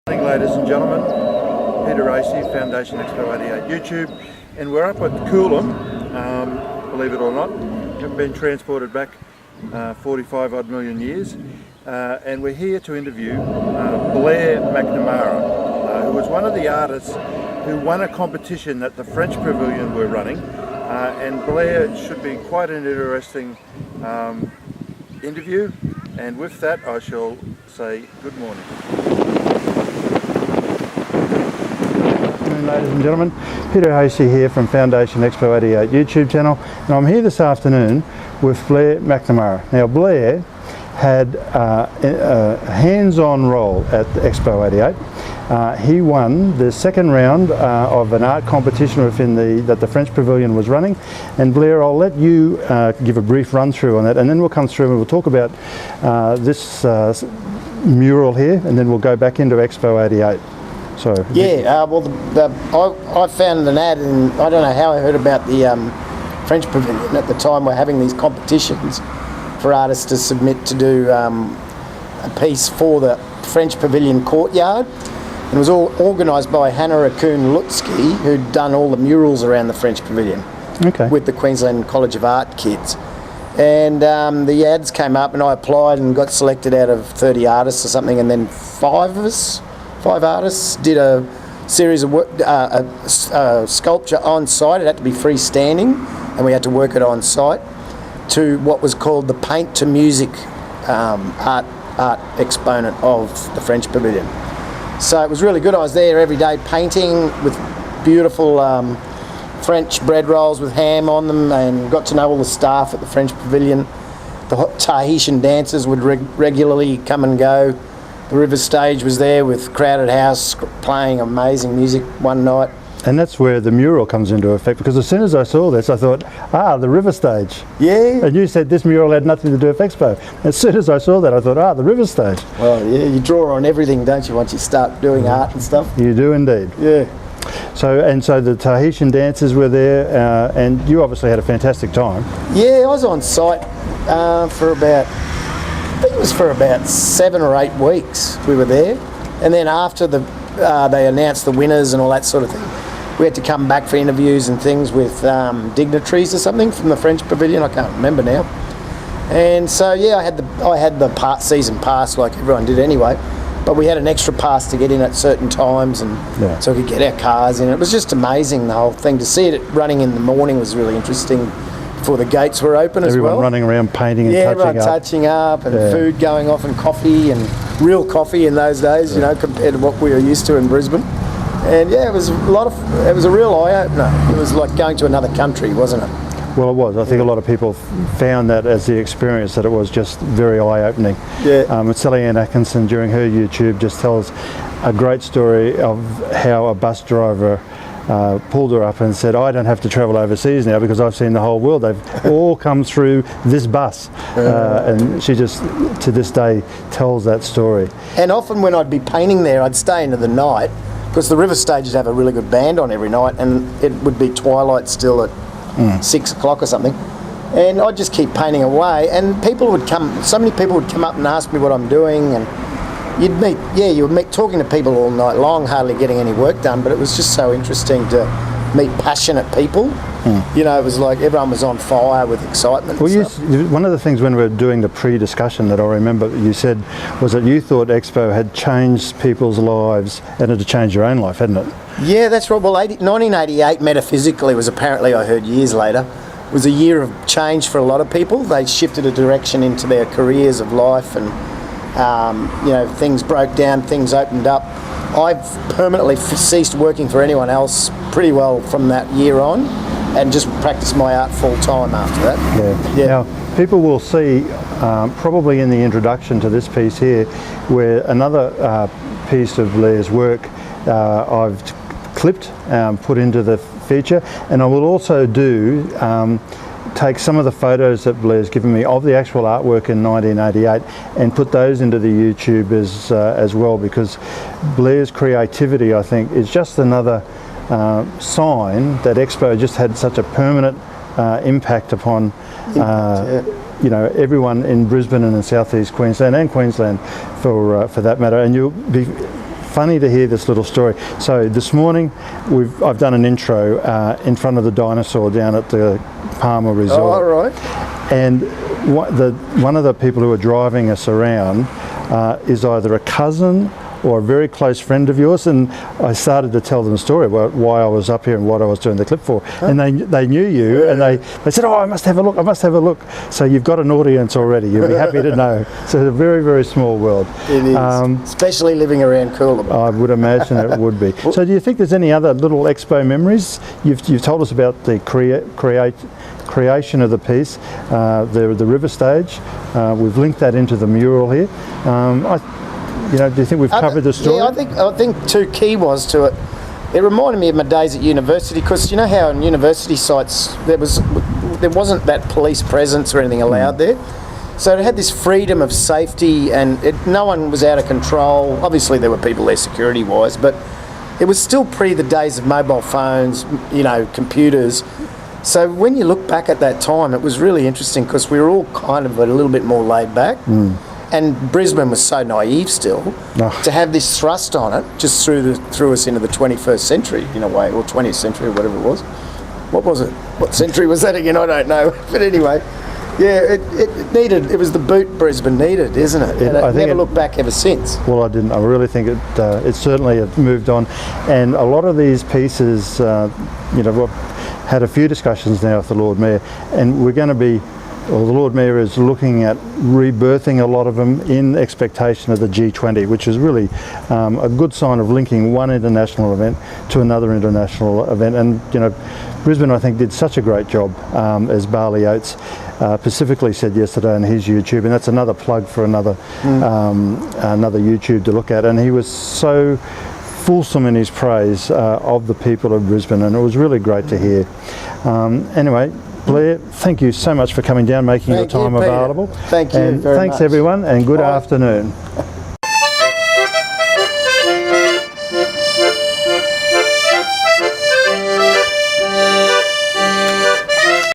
Good morning, ladies and gentlemen. Peter Racy, Foundation Expo 88 YouTube, and we're up at Coolum, believe it or not. We've been transported back 45 odd million years, and we're here to interview Blair McNamara, who was one of the artists who won a competition that the French Pavilion were running, and Blair should be quite an interesting interview, and with that I shall say good morning. Ladies and gentlemen, Peter Racy here from Foundation Expo 88 YouTube channel, and I'm here this afternoon with Blair McNamara. Now Blair had a hands-on role at Expo 88. He won the second round of an art competition within that the French Pavilion was running, and Blair, I'll let you give a brief run through on that, and then we'll come through and we'll talk about this mural here, and then we'll go back into Expo 88. So yeah, I found an ad, and I don't know how I heard about the French Pavilion at the time. We're having these competitions for artists to submit to do a piece for the French Pavilion courtyard. And it was all organised by Hannah Lutsky, who'd done all the murals around the French Pavilion with the Queensland College of Art kids. And the ads came up, and I applied and got selected out of 30 artists or something, and then five artists did a series of work, sculpture on site. It had to be freestanding, and we had to work it on site to what was called the paint to music art exponent of the French Pavilion. So it was really good. I was there every day painting with beautiful French bread rolls with ham on them, and got to know all the staff at the French Pavilion. The Tahitian dancers would regularly come and go. The river stage was there with Crowded House playing amazing music one night. And that's where the mural comes into effect, because as soon as I saw this I thought, the river stage. Yeah. And you said this mural had nothing to do with Expo. As soon as I saw that I thought, the river stage. Well, yeah, you draw on everything, don't you, once you start doing art and stuff? You do indeed. Yeah. So the Tahitian dancers were there, and you obviously had a fantastic time. Yeah, I was on site for about 7 or 8 weeks we were there, and then after they announced the winners and all that sort of thing, we had to come back for interviews and things with dignitaries or something from the French Pavilion. I can't remember now. And so yeah, I had the season pass like everyone did anyway, but we had an extra pass to get in at certain times, and so we could get our cars in. It was just amazing, the whole thing. To see it running in the morning was really interesting. Before the gates were open as well. Everyone running around painting and touching up. Yeah, everyone touching up, and food going off, and coffee, and real coffee in those days, you know, compared to what we were used to in Brisbane. And yeah, it was a real eye-opener. It was like going to another country, wasn't it? Well, it was. I think a lot of people found that as the experience, that it was just very eye-opening. Yeah. Sally Ann Atkinson, during her YouTube, just tells a great story of how a bus driver pulled her up and said, I don't have to travel overseas now because I've seen the whole world. They've all come through this bus. And she just, to this day, tells that story. And often when I'd be painting there, I'd stay into the night, because the river stages have a really good band on every night, and it would be twilight still at 6 o'clock or something. And I'd just keep painting away, and so many people would come up and ask me what I'm doing, and you would meet talking to people all night long, hardly getting any work done, but it was just so interesting to meet passionate people. You know, it was like everyone was on fire with excitement. Well, one of the things when we were doing the pre-discussion that I remember you said was that you thought Expo had changed people's lives, and it had changed your own life, hadn't it? Yeah, that's right. Well, 1988 metaphysically was, apparently I heard years later, was a year of change for a lot of people. They shifted a direction into their careers of life, and you know, things broke down, things opened up. I've permanently ceased working for anyone else pretty well from that year on, and just practiced my art full time after that. Yeah. Now, people will see probably in the introduction to this piece here, where another piece of Blair's work I've clipped, put into the feature, and I will also take some of the photos that Blair's given me of the actual artwork in 1988 and put those into the YouTube as well, because Blair's creativity, I think, is just another sign that Expo just had such a permanent impact upon you know, everyone in Brisbane and in southeast Queensland, and Queensland for that matter. And you'll be funny to hear this little story. So this morning, I've done an intro in front of the dinosaur down at the Palmer Resort. Oh, all right. And one of the people who are driving us around is either a cousin or a very close friend of yours, and I started to tell them a story about why I was up here and what I was doing the clip for. And they knew you, and they said, "Oh, I must have a look. So you've got an audience already. You'll be happy to know. So it's a very, very small world. It is, especially living around Coolabah. I would imagine it would be. So do you think there's any other little Expo memories? You've told us about the creation of the piece, the river stage. We've linked that into the mural here. Do you think we've covered the story? Yeah, I think too key was to it. It reminded me of my days at university, because you know how on university sites there wasn't that police presence or anything allowed there. So it had this freedom of safety, and no one was out of control. Obviously there were people there security wise, but it was still pre the days of mobile phones, computers. So when you look back at that time, it was really interesting because we were all kind of a little bit more laid back. And Brisbane was so naive still to have this thrust on it, just threw us into the 21st century in a way, or 20th century or whatever it was. What was it? What century was that again? I don't know. But anyway, yeah, it was the boot Brisbane needed, isn't it? And I never looked back ever since. Well, I didn't. I really think it certainly have moved on. And a lot of these pieces, we've had a few discussions now with the Lord Mayor, and the Lord Mayor is looking at rebirthing a lot of them in expectation of the G20, which is really a good sign of linking one international event to another international event. And Brisbane, I think, did such a great job, as Barley Oates specifically said yesterday on his YouTube, and that's another plug for another YouTube to look at. And he was so fulsome in his praise of the people of Brisbane, and it was really great to hear. Anyway, Blair, thank you so much for coming down, making your time available. Thank you very much. Thanks everyone, and good afternoon.